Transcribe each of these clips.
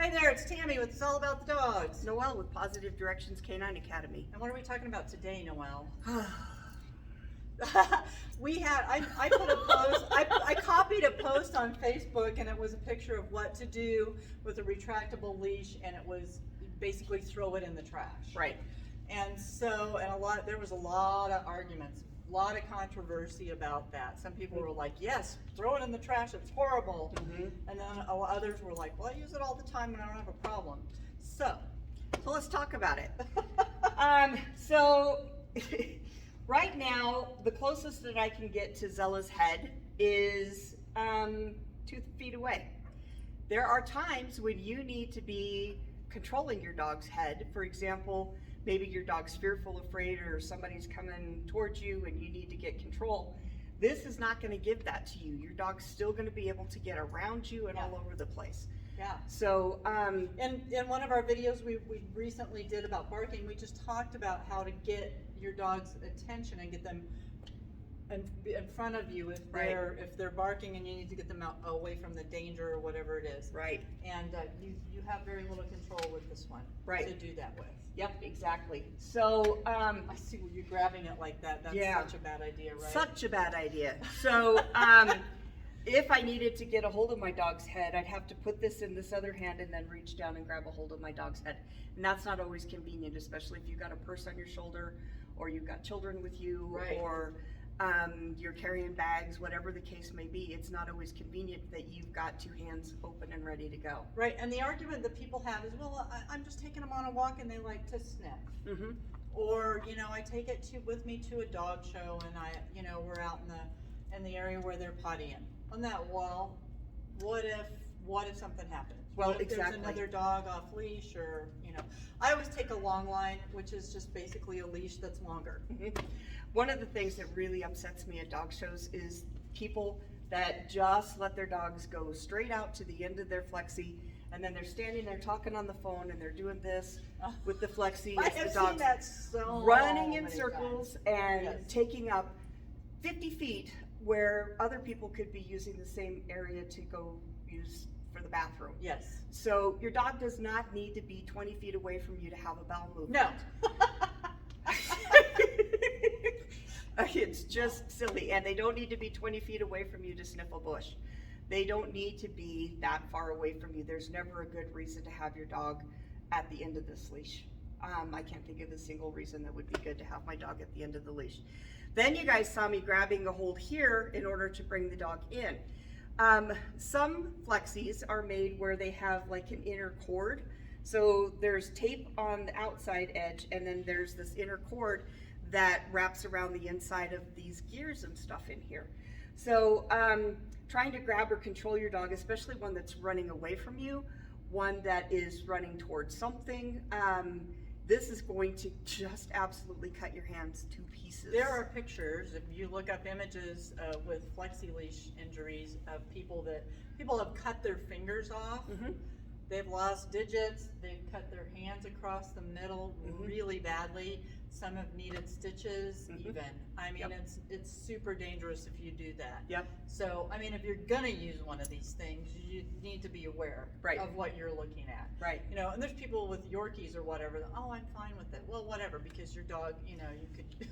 Hi there, it's Tammy with It's All About the Dogs. Noelle with Positive Directions Canine Academy. And what are we talking about today, Noelle? I put a post, I copied a post on Facebook, and it was a picture of what to do with a retractable leash, and it was basically throw it in the trash. Right. And so, there was a lot of arguments, a lot of controversy about that. Some people were like, yes, throw it in the trash, it's horrible. And then others were like, well, I use it all the time and I don't have a problem. So let's talk about it. Right now, the closest that I can get to Zella's head is 2 feet away. There are times when you need to be controlling your dog's head. For example, maybe your dog's fearful, afraid, or somebody's coming towards you and you need to get control. This is not going to give that to you. Your dog's still going to be able to get around you and all over the place. Yeah. So, in one of our videos we recently did about barking, we just talked about how to get your dog's attention and get them in front of you if they're barking, and you need to get them out away from the danger or whatever it is. Right. And you have very little control with this one. Right. To do that with. Yep, exactly. So I see you grabbing it like that. That's such a bad idea, right? Such a bad idea. So if I needed to get a hold of my dog's head, I'd have to put this in this other hand and then reach down and grab a hold of my dog's head. And that's not always convenient, especially if you've got a purse on your shoulder, or you've got children with you, or you're carrying bags, whatever the case may be. It's not always convenient that you've got 2 hands open and ready to go. Right, and the argument that people have is, well, I'm just taking them on a walk and they like to sniff. Or, I take it with me to a dog show, and we're out in the area where they're pottying. On that wall, what if something happens? Well, what if exactly. there's another dog off leash, or I always take a long line, which is just basically a leash that's longer. One of the things that really upsets me at dog shows is people that just let their dogs go straight out to the end of their Flexi, and then they're standing there talking on the phone, and they're doing this with the Flexi. I have seen that so running in many circles times. and taking up 50 feet where other people could be using the same area to go use for the bathroom. Yes. So your dog does not need to be 20 feet away from you to have a bowel movement. No. It's just silly. And they don't need to be 20 feet away from you to sniff a bush. They don't need to be that far away from you. There's never a good reason to have your dog at the end of this leash. I can't think of a single reason that would be good to have my dog at the end of the leash. Then you guys saw me grabbing a hold here in order to bring the dog in. Some Flexis are made where they have like an inner cord. So there's tape on the outside edge, and then there's this inner cord that wraps around the inside of these gears and stuff in here. So trying to grab or control your dog, especially one that's running away from you, one that is running towards something, this is going to just absolutely cut your hands to pieces. There are pictures, if you look up images with Flexi leash injuries, of people have cut their fingers off. They've lost digits, they've cut their hands across the middle really badly. Some have needed stitches even. I mean, it's super dangerous if you do that. So, I mean, if you're gonna use one of these things, you need to be aware of what you're looking at. And there's people with Yorkies or whatever, oh, I'm fine with it. Well, whatever, because your dog, you could...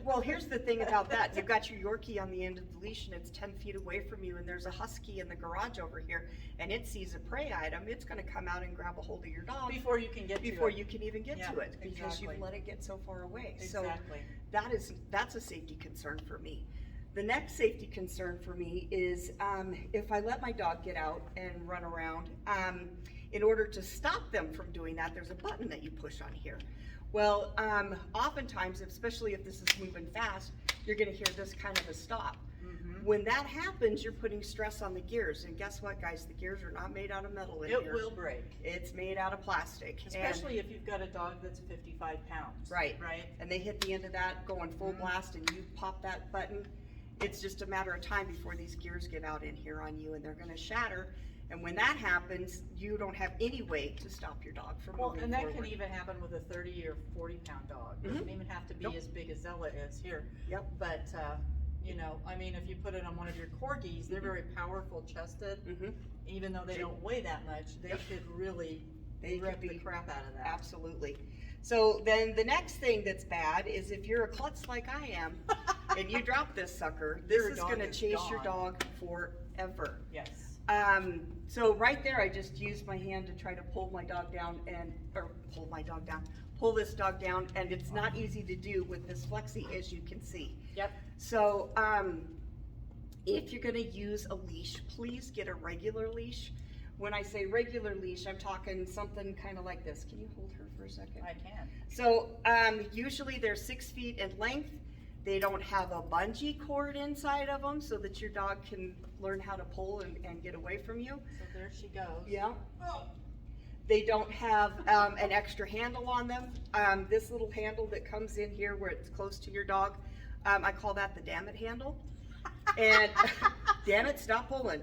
Well, here's the thing about that. You've got your Yorkie on the end of the leash, and it's 10 feet away from you, and there's a Husky in the garage over here, and it sees a prey item. It's going to come out and grab a hold of your dog before you can get to it. Before you can even get to it, because you've let it get so far away. So that's a safety concern for me. The next safety concern for me is if I let my dog get out and run around, in order to stop them from doing that, there's a button that you push on here. Well, oftentimes, especially if this is moving fast, you're going to hear this kind of a stop. When that happens, you're putting stress on the gears, and guess what, guys? The gears are not made out of metal in here. It will break. It's made out of plastic. Especially if you've got a dog that's 55 pounds. Right. And they hit the end of that going full blast, and you pop that button, it's just a matter of time before these gears get out in here on you, and they're going to shatter. And when that happens, you don't have any way to stop your dog from moving forward. And that can even happen with a 30 or 40 pound dog. It doesn't even have to be as big as Zella is here. But You know, I mean, if you put it on one of your corgis, they're very powerful chested. Even though they don't weigh that much, they could really rip the crap out of that. Absolutely. So then the next thing that's bad is if you're a klutz like I am, and you drop this sucker, this is going to chase your dog forever. Yes. So right there, I just used my hand to try to pull my dog down pull this dog down, and it's not easy to do with this Flexi, as you can see. Yep. So if you're going to use a leash, please get a regular leash. When I say regular leash, I'm talking something kind of like this. Can you hold her for a second? I can. So usually they're 6 feet in length. They don't have a bungee cord inside of them so that your dog can learn how to pull and get away from you. So there she goes. Yeah. They don't have an extra handle on them. This little handle that comes in here where it's close to your dog, I call that the damn it handle. And damn it, stop pulling.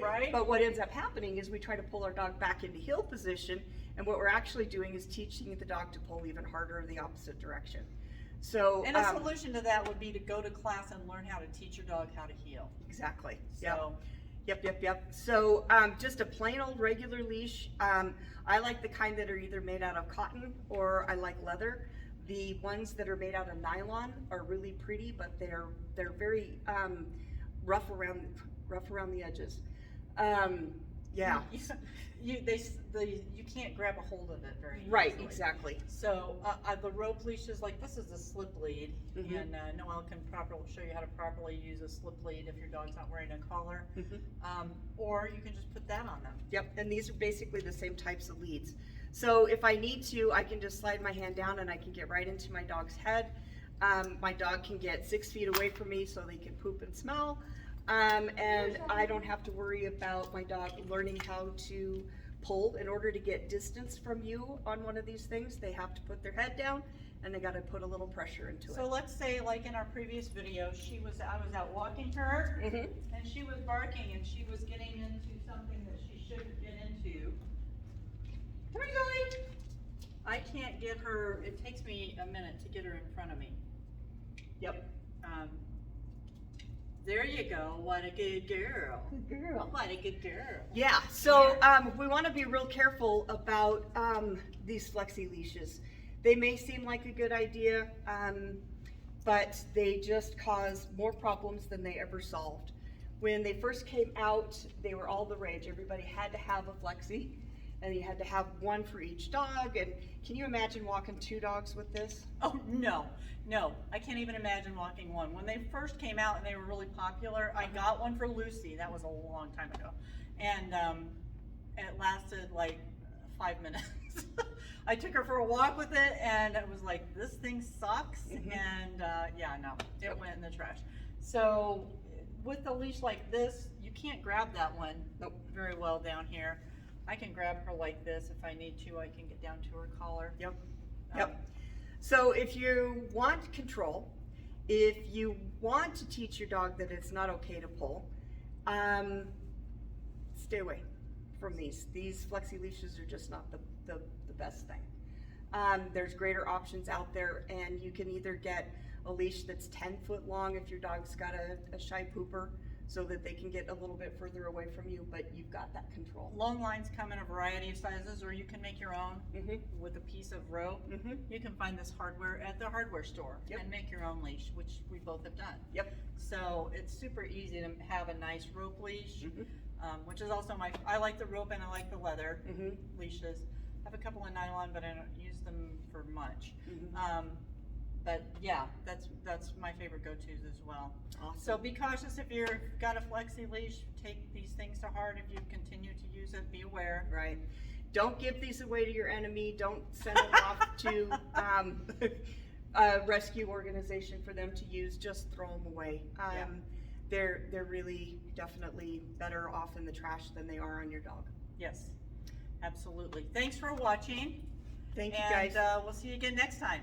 Right. But what ends up happening is we try to pull our dog back into heel position, and what we're actually doing is teaching the dog to pull even harder in the opposite direction. So, and a solution to that would be to go to class and learn how to teach your dog how to heel. Exactly. So, Yep. So just a plain old regular leash. I like the kind that are either made out of cotton or I like leather. The ones that are made out of nylon are really pretty, but they're very rough around the edges. Yeah. You can't grab a hold of it very easily. Right, exactly. So the rope leashes, like this is a slip lead, and Noelle can show you how to properly use a slip lead if your dog's not wearing a collar, or you can just put that on them. Yep, and these are basically the same types of leads. So if I need to, I can just slide my hand down and I can get right into my dog's head. My dog can get 6 feet away from me so they can poop and smell. And I don't have to worry about my dog learning how to pull. In order to get distance from you on one of these things, they have to put their head down and they got to put a little pressure into it. So let's say, like in our previous video, I was out walking her, and she was barking and she was getting into something that she shouldn't get into. Come here, Zoe. I can't get her. It takes me a minute to get her in front of me. Yep. There you go. What a good girl. Good girl. What a good girl. Yeah, so we want to be real careful about these Flexi leashes. They may seem like a good idea, but they just cause more problems than they ever solved. When they first came out, they were all the rage. Everybody had to have a Flexi, and you had to have one for each dog. And can you imagine walking 2 dogs with this? Oh, no, I can't even imagine walking one. When they first came out and they were really popular, I got one for Lucy. That was a long time ago. And it lasted like 5 minutes. I took her for a walk with it and it was like, this thing sucks. And yeah, no, it went in the trash. So with a leash like this, you can't grab that one very well down here. I can grab her like this if I need to. I can get down to her collar. Yep. So if you want control, if you want to teach your dog that it's not okay to pull, stay away from these. These Flexi leashes are just not the best thing. There's greater options out there, and you can either get a leash that's 10 foot long if your dog's got a shy pooper, so that they can get a little bit further away from you, but you've got that control. Long lines come in a variety of sizes, or you can make your own with a piece of rope. You can find this hardware at the hardware store and make your own leash, which we both have done. So it's super easy to have a nice rope leash, which is also I like the rope and I like the leather leashes. I have a couple of nylon, but I don't use them for much. But yeah, that's my favorite go-tos as well. Awesome. So be cautious if you've got a Flexi leash. Take these things to heart. If you continue to use it, be aware. Right. Don't give these away to your enemy. Don't send them off to a rescue organization for them to use. Just throw them away. They're really definitely better off in the trash than they are on your dog. Yes, absolutely. Thanks for watching. Thank you, guys. And we'll see you again next time.